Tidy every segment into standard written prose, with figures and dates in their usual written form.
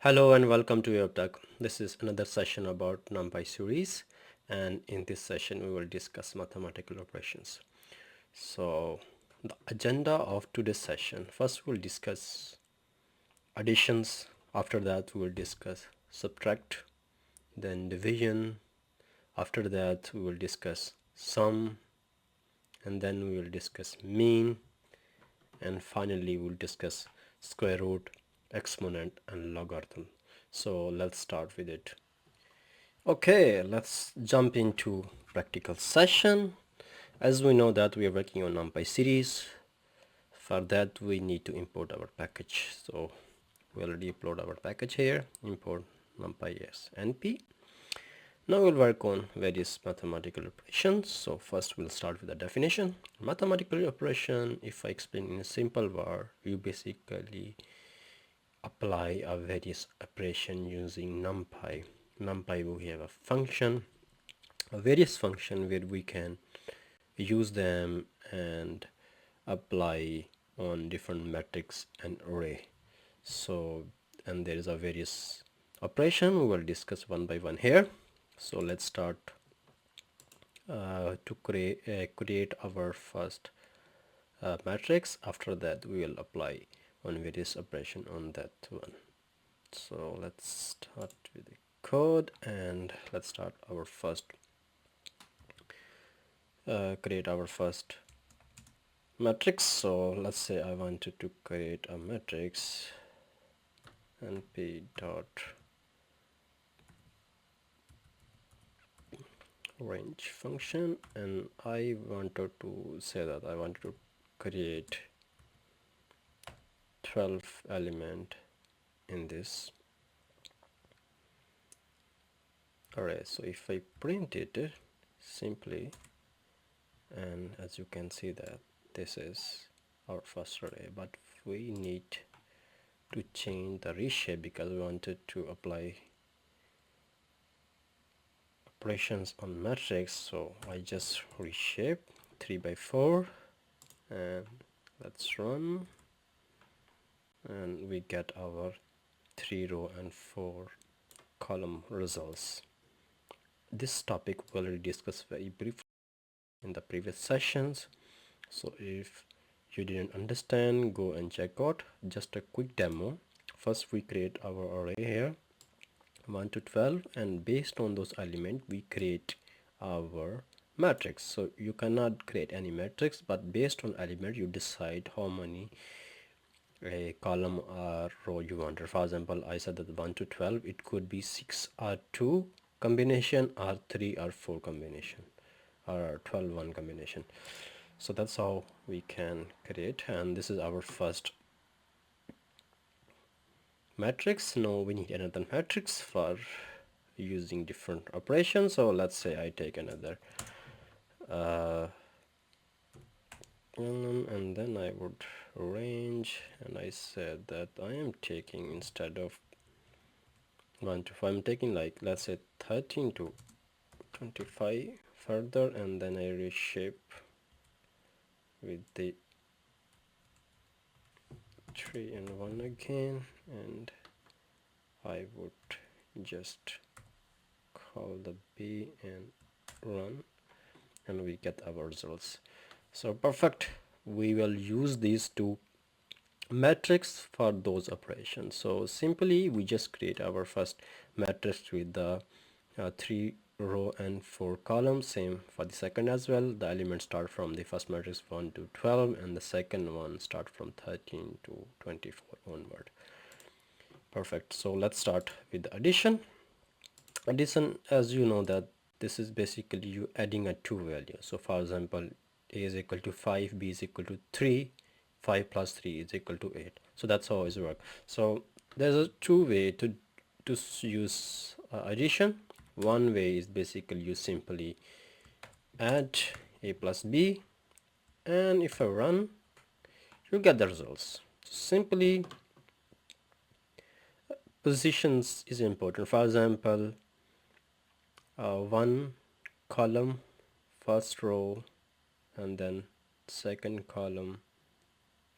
Hello and welcome to AorbTech. This is another session about NumPy series, and in this session we will discuss mathematical operations. So the agenda of today's session: first we'll discuss additions, after that we will discuss subtract, then division, after that we will discuss sum, and then we will discuss mean, and finally we'll discuss square root, exponent and logarithm. So let's start with it. Okay, let's jump into practical session. As we know that we are working on NumPy series. For that we need to import our package. So we already upload our package here. Import NumPy as NP. Now we'll work on various mathematical operations. So first we'll start with the definition. Mathematical operation, if I explain in a simple word, you basically apply a various operation using NumPy. NumPy, we have a function, a various function where we can use them and apply on different metrics and array. So, and there is a various operation we will discuss one by one here. So let's start to create our first matrix. After that we will apply on various operation on that one. So let's start with the code and let's start our first create our first matrix. So let's say I wanted to create a matrix np dot range function, and I wanted to say that I wanted to create 12 element in this array. So if I print it simply, and as you can see that this is our first array, but we need to change the reshape because we wanted to apply operations on matrix. So I just reshape 3 by 4 and let's run, and we get our 3 row and 4 column results. This topic we already discussed very briefly in the previous sessions, so if you didn't understand, go and check out. Just a quick demo. First we create our array here 1 to 12, and based on those elements we create our matrix. So you cannot create any matrix, but based on element you decide how many a column or row you want. For example, I said that 1 to 12, it could be 6 or 2 combination, or 3 or 4 combination, or 12 1 combination. So that's how we can create, and this is our first matrix. Now we need another matrix for using different operations. So let's say I take another column, and then I would range, and I said that I am taking, instead of 1 to 5, I'm taking, like, let's say 13 to 25 further, and then I reshape with the 3 and 1 again, and I would just call the B and run, and we get our results. So perfect, we will use these two matrix for those operations. So simply we just create our first matrix with the 3 row and 4 columns. Same for the second as well. The elements start from the first matrix 1 to 12, and the second one start from 13 to 24 onward. Perfect. So let's start with the addition. Addition, as you know, that this is basically you adding a two value. So for example, a is equal to 5, b is equal to 3, 5 plus 3 is equal to 8. So that's how it works. So there's a two way to use addition. One way is basically you simply add a plus b, and if I run, you get the results. Simply positions is important. For example, one column, first row, and then second column,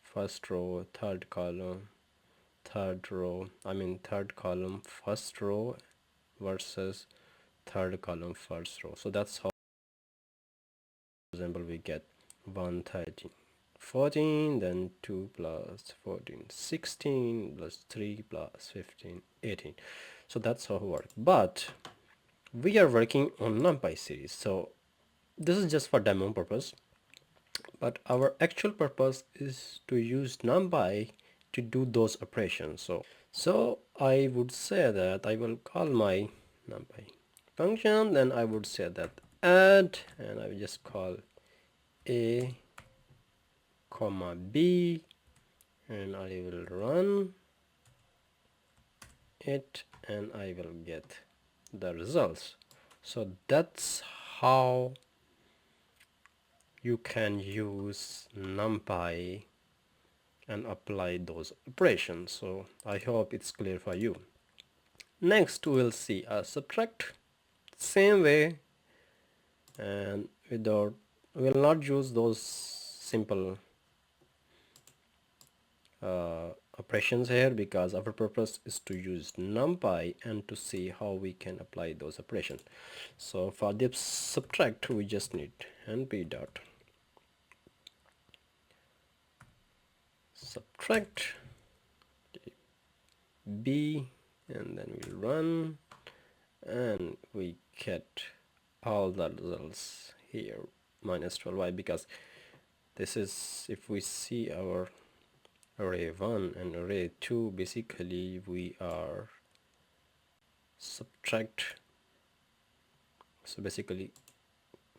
first row, third column, third column first row versus third column first row. So that's how, for example, we get 1 13 14, then 2 plus 14 16 plus 3 plus 15 18. So that's how it works. But we are working on NumPy series, so this is just for demo purpose, but our actual purpose is to use NumPy to do those operations. So I would say that I will call my NumPy function, then I would say that add, and I will just call a comma b, and I will run it and I will get the results. So that's how you can use NumPy and apply those operations. So I hope it's clear for you. Next we'll see a subtract, same way, and without, we'll not use those simple operations here because our purpose is to use NumPy and to see how we can apply those operations. So for the subtract we just need np dot subtract b, and then we'll run and we get all the results here minus 12. Why? Because this is, if we see our array 1 and array 2, basically we are subtract, so basically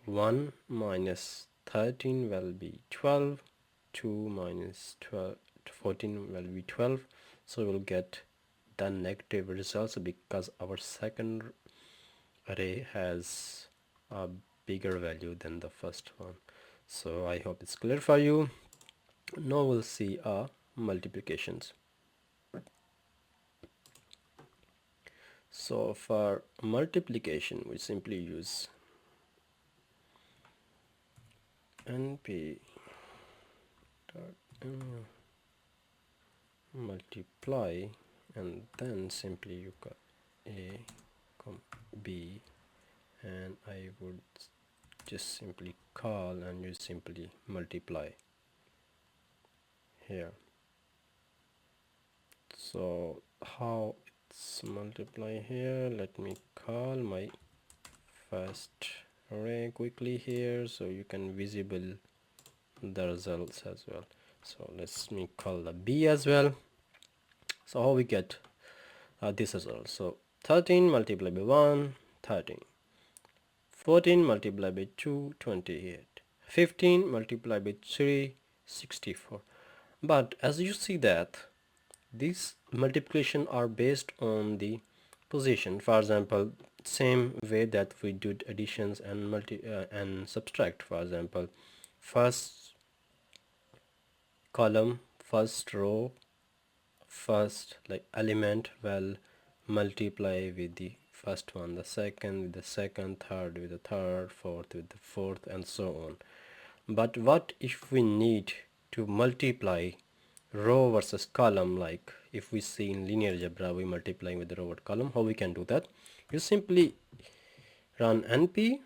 1 minus 13 will be 12, 2 minus 12 14 will be 12, so we'll get the negative results because our second array has a bigger value than the first one. So I hope it's clear for you. Now we'll see multiplications. So for multiplication we simply use np dot multiply, and then simply you got a b, and I would just simply call and you simply multiply here. So how it's multiply here, let me call my first array quickly here so you can visible the results as well. So let's me call the b as well. So how we get this result? So 13 multiplied by 1 13, 14 multiplied by 2 28, 15 multiplied by 3 64. But as you see that these multiplication are based on the position. For example, same way that we did additions and and subtract. For example, first column, first row, first like element will multiply with the first one, the second with the second, third with the third, fourth with the fourth, and so on. But what if we need to multiply row versus column? Like if we see in linear algebra we multiplying with the row or column, how we can do that? You simply run np,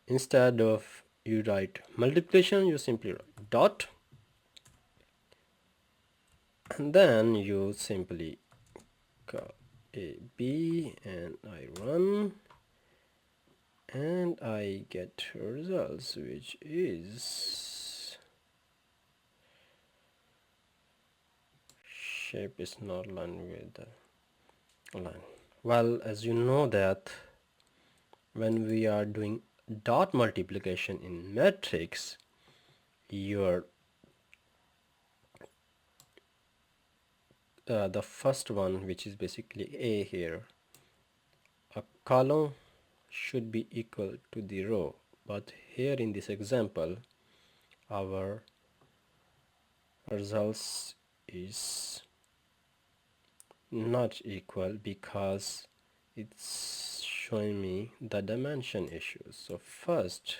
instead of you write multiplication you simply write dot, and then you simply call a b, and I run and I get results, which is shape is not aligned with the line. Well, as you know that when we are doing dot multiplication in matrix, your the first one, which is basically a here, a column should be equal to the row, but here in this example our results is not equal because it's showing me the dimension issues. So first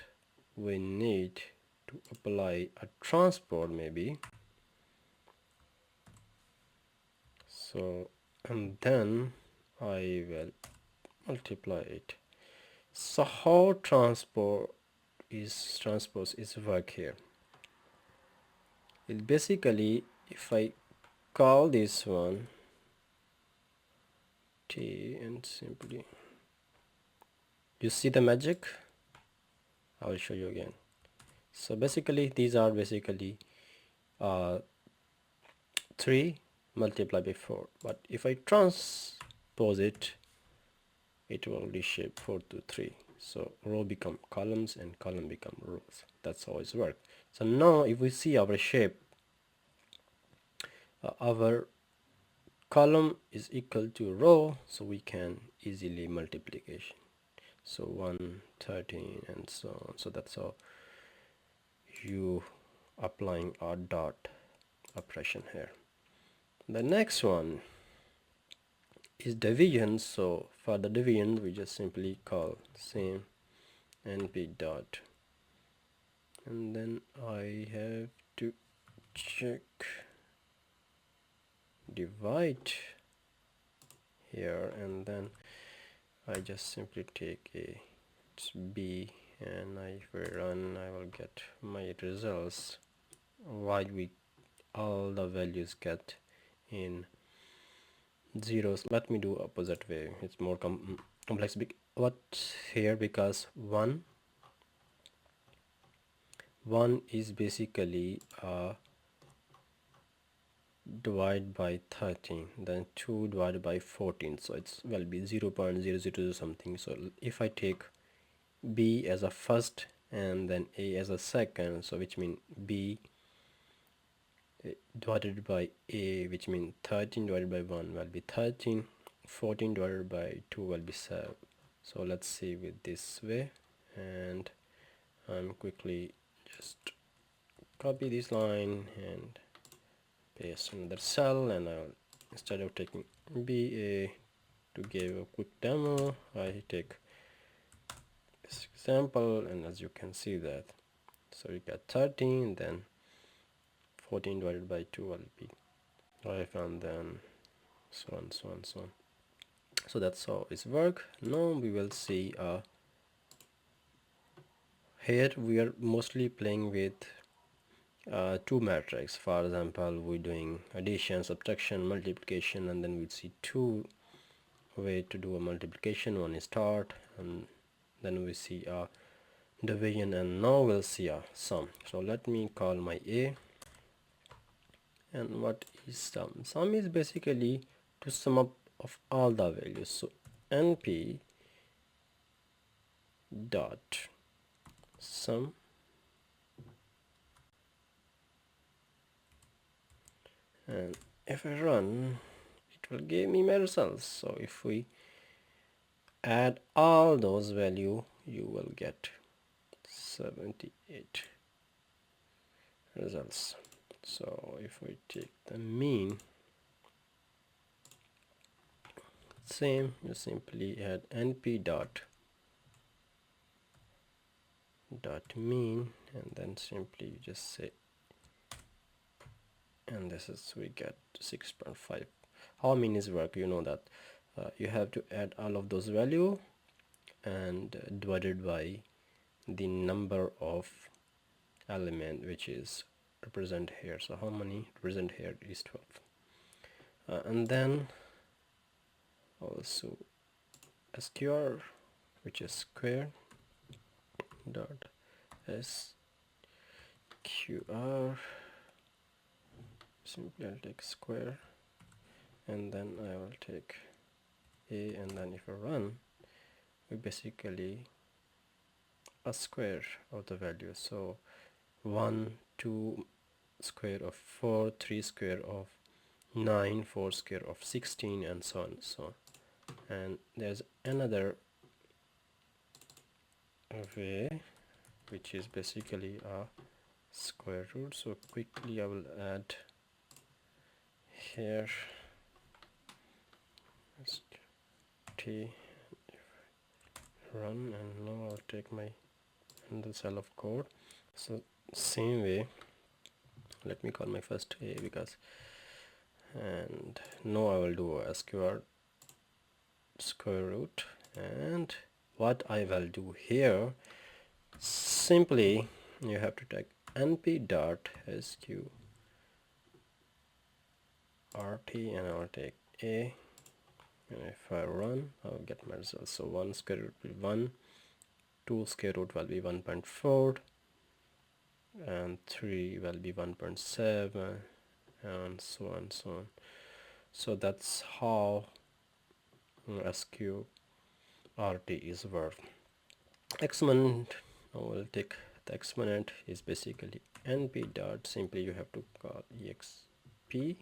we need to apply a transport maybe. So and then I will multiply it. So how transpose is work here? It basically, if I call this one T and simply, you see the magic? I will show you again. So basically these are basically 3 multiplied by 4, but if I transpose it, it will reshape 4 to 3. So row become columns and column become rows. That's how it works. So now if we see our shape, our column is equal to row, so we can easily multiplication. So 1, 13 and so on. So that's how you applying a dot operation here. The next one is division. So for the division we just simply call same np dot, and then I have to check divide here, and then I just simply take it's b, and if I run I will get my results. Why we all the values get in zeros? Let me do opposite way, it's more complex. What here, because 1 is basically divide by 13, then 2 divided by 14, so it's will be 0.002 something. So if I take b as a first and then a as a second, so which mean b divided by a, which means 13 divided by 1 will be 13, 14 divided by 2 will be 7. So let's see with this way, and I'm quickly just copy this line and paste another cell, and I'll, instead of taking BA to give a quick demo, I take this example, and as you can see that, so you got 13, then 14 divided by 2 will be 5, and then so on, so on, so on. So that's how it's work. Now we will see here we are mostly playing with two matrices. For example, we're doing addition, subtraction, multiplication, and then we see two way to do a multiplication. One is start, and then we see a division, and now we'll see a sum. So let me call my a. And what is sum? Sum is basically to sum up of all the values. So np dot sum, and if I run, it will give me my results. So if we add all those value, you will get 78 results. So if we take the mean, same, you simply add np dot mean, and then simply you just say, and this is, we get 6.5. How mean is work? You know that you have to add all of those value and divided by the number of element which is represent here. So how many represent here is 12, and then also sqr, which is square dot sqr, simply I'll take square, and then I will take a, and then if I run, we basically a square of the value. So 1, 2 square of 4, 3 square of 9, 4 square of 16, and so on, so on. And there's another way, which is basically a square root. So quickly I will add here t, run, and now I'll take my another cell of code. So same way, let me call my first a, because, and no, I will do sqr square root, and what I will do here, simply you have to type np dot sqrt, and I'll take a, and if I run I'll get my result. So 1 square root will be 1, 2 square root will be 1.4, and 3 will be 1.7, and so on so on. So that's how sqrt is work. Exponent, I will take the exponent is basically np dot, simply you have to call exp,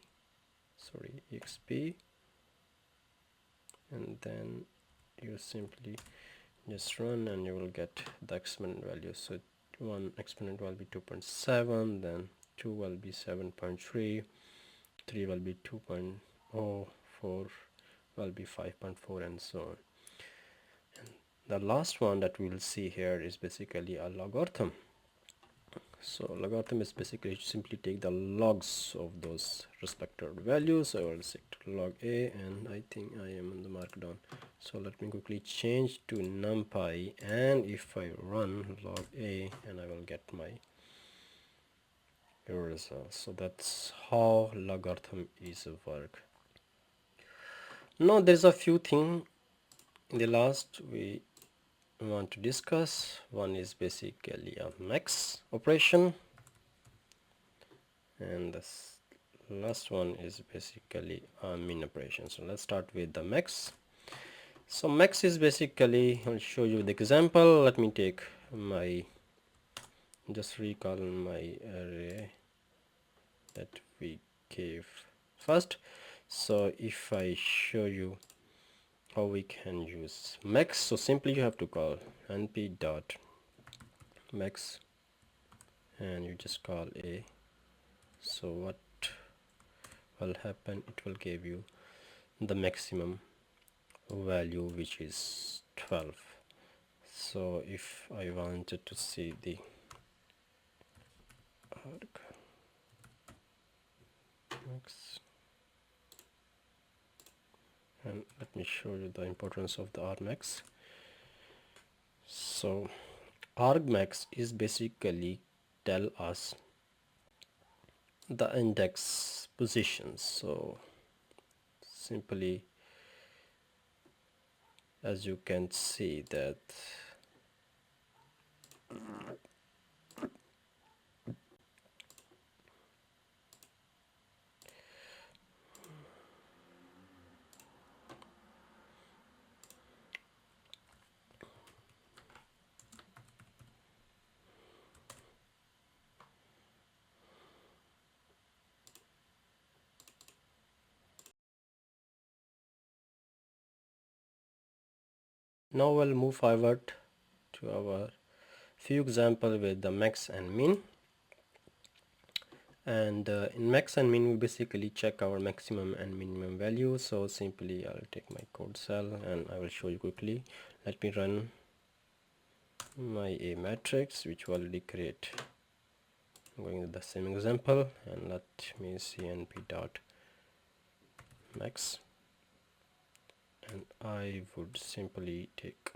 and then you simply just run and you will get the exponent value. So one exponent will be 2.7, then 2 will be 7.3, 3 will be 2.0, 4 will be 5.4, and so on. The last one that we will see here is basically a logarithm. So logarithm is basically simply take the logs of those respective values. So I will select log a, and I think I am in the markdown. So let me quickly change to NumPy, and if I run log a, and I will get my result. So that's how logarithm is work. Now there's a few things in the last we want to discuss. One is basically a max operation, and the last one is basically a min operation. So let's start with the max. So max is basically, I'll show you the example. Let me take my, just recall my array that we gave first. So if I show you how we can use max, so simply you have to call np dot max, and you just call a. So what will happen, it will give you the maximum value, which is 12. So if I wanted to see the max, and let me show you the importance of the argmax. So argmax is basically tell us the index positions. So simply, as you can see that now we'll move forward to our few example with the max and min. And in max and min we basically check our maximum and minimum value. So simply I'll take my code cell and I will show you quickly. Let me run my a matrix, which will already create. I'm going with the same example, and let me see np dot max, and I would simply take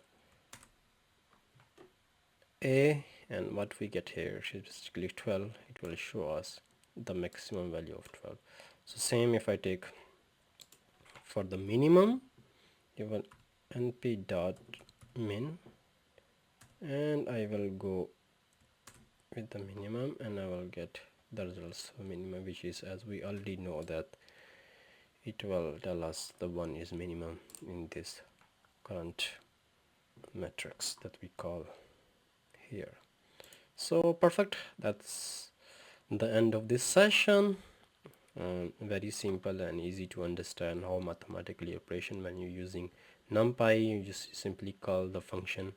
a, and what we get here is basically 12. It will show us the maximum value of 12. So same if I take for the minimum, even np dot min, and I will go with the minimum, and I will get the results of minimum, which is, as we already know, that it will tell us the one is minimum in this current matrix that we call here. So perfect, that's the end of this session. Very simple and easy to understand how mathematically operation. When you're using NumPy, you just simply call the function,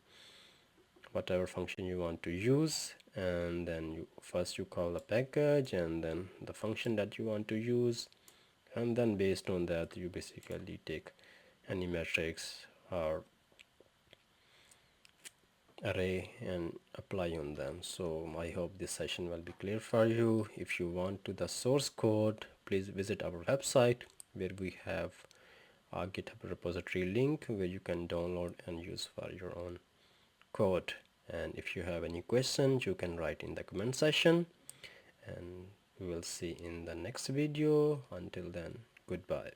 whatever function you want to use, and then you first you call the package and then the function that you want to use, and then based on that you basically take any matrix or array and apply on them. So I hope this session will be clear for you. If you want to the source code, please visit our website where we have a GitHub repository link where you can download and use for your own code. And if you have any questions, you can write in the comment section, and we will see in the next video. Until then, goodbye.